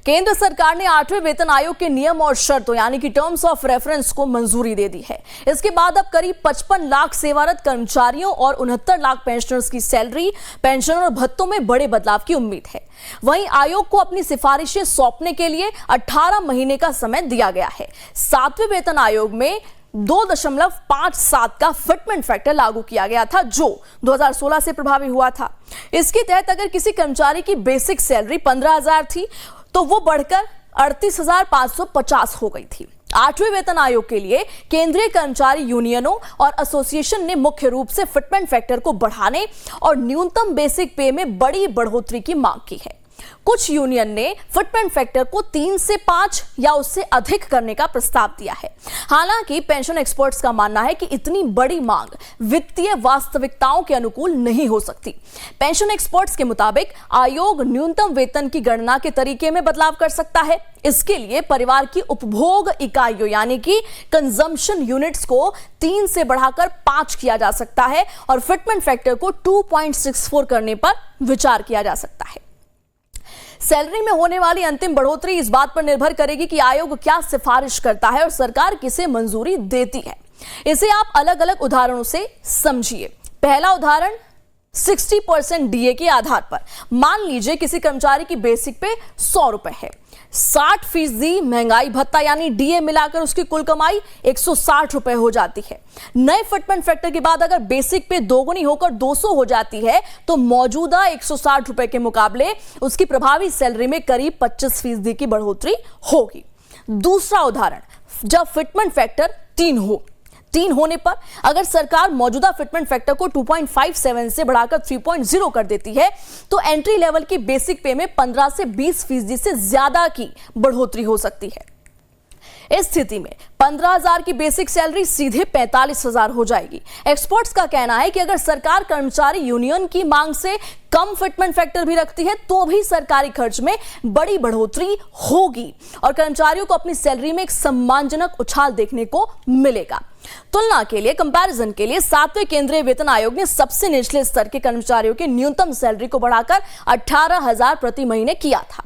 केंद्र सरकार ने 8वें वेतन आयोग के नियम और शर्तों यानी कि टर्म्स ऑफ रेफरेंस को मंजूरी दे दी है। इसके बाद अब करीब 55 लाख सेवारत कर्मचारियों और 69 लाख पेंशनर्स की सैलरी, पेंशन और भत्तों में बड़े बदलाव की उम्मीद है। वहीं आयोग को अपनी सिफारिशें सौंपने के लिए 18 महीने का समय दिया गया है। 7वें वेतन आयोग में 2.57 का फिटमेंट फैक्टर लागू किया गया था, जो 2016 से प्रभावी हुआ था। इसके तहत अगर किसी कर्मचारी की बेसिक सैलरी 15,000 थी तो वो बढ़कर 38,550 हो गई थी। 8वें वेतन आयोग के लिए केंद्रीय कर्मचारी यूनियनों और एसोसिएशन ने मुख्य रूप से फिटमेंट फैक्टर को बढ़ाने और न्यूनतम बेसिक पे में बड़ी बढ़ोतरी की मांग की है। कुछ यूनियन ने फिटमेंट फैक्टर को 3 से 5 या उससे अधिक करने का प्रस्ताव दिया है। हालांकि पेंशन एक्सपर्ट्स का मानना है कि इतनी बड़ी मांग वित्तीय वास्तविकताओं के अनुकूल नहीं हो सकती। पेंशन एक्सपर्ट्स के मुताबिक आयोग न्यूनतम वेतन की गणना के तरीके में बदलाव कर सकता है। इसके लिए परिवार की उपभोग इकाइयों यानी कि कंजम्पशन यूनिट्स को 3 से बढ़ाकर 5 किया जा सकता है और फिटमेंट फैक्टर को 2.64 करने पर विचार किया जा सकता है। सैलरी में होने वाली अंतिम बढ़ोतरी इस बात पर निर्भर करेगी कि आयोग क्या सिफारिश करता है और सरकार किसे मंजूरी देती है। इसे आप अलग अलग उदाहरणों से समझिए। पहला उदाहरण 60% डीए के आधार पर। मान लीजिए किसी कर्मचारी की बेसिक पे 100 रुपए है। 60% महंगाई भत्ता यानी डीए मिलाकर उसकी कुल कमाई 160 रुपए हो जाती है। नए फिटमेंट फैक्टर के बाद अगर बेसिक पे दोगुनी होकर 200 हो जाती है तो मौजूदा 160 रुपए के मुकाबले उसकी प्रभावी सैलरी में करीब 25% की बढ़ोतरी होगी। दूसरा उदाहरण, जब फिटमेंट फैक्टर 3 होने पर अगर सरकार मौजूदा फिटमेंट फैक्टर को 2.57 से बढ़ाकर 3.0 कर देती है तो एंट्री लेवल की बेसिक पे में 15 से 20% से ज्यादा की बढ़ोतरी हो सकती है। इस स्थिति में 15,000 की बेसिक सैलरी सीधे 45,000 हो जाएगी। एक्सपर्ट्स का कहना है कि अगर सरकार कर्मचारी यूनियन की मांग से कम फिटमेंट फैक्टर भी रखती है तो भी सरकारी खर्च में बड़ी बढ़ोतरी होगी और कर्मचारियों को अपनी सैलरी में एक सम्मानजनक उछाल देखने को मिलेगा। तुलना के लिए, कंपैरिजन के लिए 7वें केंद्रीय वेतन आयोग ने सबसे निचले स्तर के कर्मचारियों की न्यूनतम सैलरी को बढ़ाकर 18,000 प्रति महीने किया था।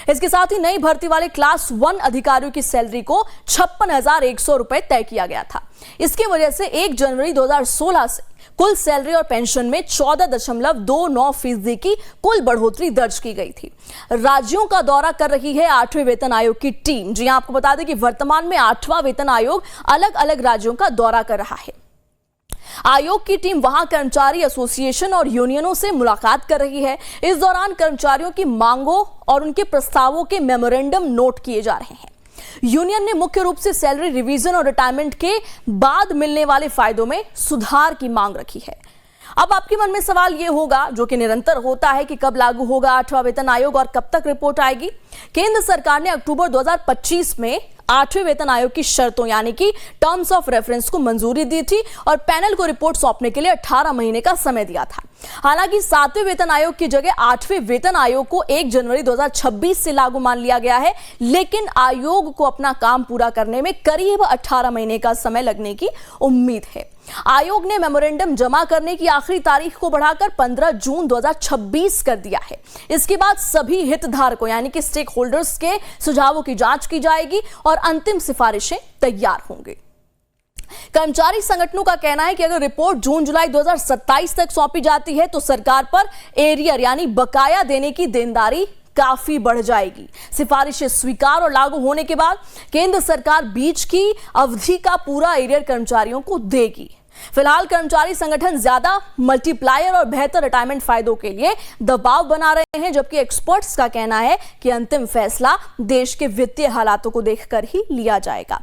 इसके साथ ही नई भर्ती वाले क्लास 1 अधिकारियों की सैलरी को 56,100 रुपए तय किया गया था। इसकी वजह से 1 जनवरी 2016 से कुल सैलरी और पेंशन में 14.29% की कुल बढ़ोतरी दर्ज की गई थी। राज्यों का दौरा कर रही है 8वें वेतन आयोग की टीम। जी आपको बता दें कि वर्तमान में 8वां वेतन आयोग अलग अलग राज्यों का दौरा कर रहा है। आयोग की टीम वहां कर्मचारी एसोसिएशन और यूनियनों से मुलाकात कर रही है। इस दौरान कर्मचारियों की मांगों और उनके प्रस्तावों के मेमोरेंडम नोट किए जा रहे हैं। यूनियन ने मुख्य रूप से सैलरी रिवीजन और रिटायरमेंट के बाद मिलने वाले फायदों में सुधार की मांग रखी है। अब आपके मन में सवाल यह होगा, जो कि निरंतर होता है, कि कब लागू होगा 8वां वेतन आयोग और कब तक रिपोर्ट आएगी। केंद्र सरकार ने अक्टूबर 2025 में 8वें वेतन आयोग की शर्तों यानी कि टर्म्स ऑफ रेफरेंस को मंजूरी दी थी और पैनल को रिपोर्ट सौंपने के लिए 18 महीने का समय दिया था। हालांकि 7वें वेतन आयोग की जगह 8वें वेतन आयोग को 1 जनवरी 2026 से लागू मान लिया गया है, लेकिन आयोग को अपना काम पूरा करने में करीब 18 महीने का समय लगने की उम्मीद है। आयोग ने मेमोरेंडम जमा करने की आखिरी तारीख को बढ़ाकर 15 जून 2026 कर दिया है। इसके बाद सभी हितधारकों यानी कि स्टेक होल्डर्स के सुझावों की जांच की जाएगी और अंतिम सिफारिशें तैयार होंगी। कर्मचारी संगठनों का कहना है कि अगर रिपोर्ट जून-जुलाई 2027 तक सौंपी जाती है तो सरकार पर एरियर यानी बकाया देने की देनदारी काफी बढ़ जाएगी। सिफारिशें स्वीकार और लागू होने के बाद केंद्र सरकार बीच की अवधि का पूरा एरियर कर्मचारियों को देगी। फिलहाल कर्मचारी संगठन ज्यादा मल्टीप्लायर और बेहतर रिटायरमेंट फायदों के लिए दबाव बना रहे हैं, जबकि एक्सपर्ट्स का कहना है कि अंतिम फैसला देश के वित्तीय हालातों को देखकर ही लिया जाएगा।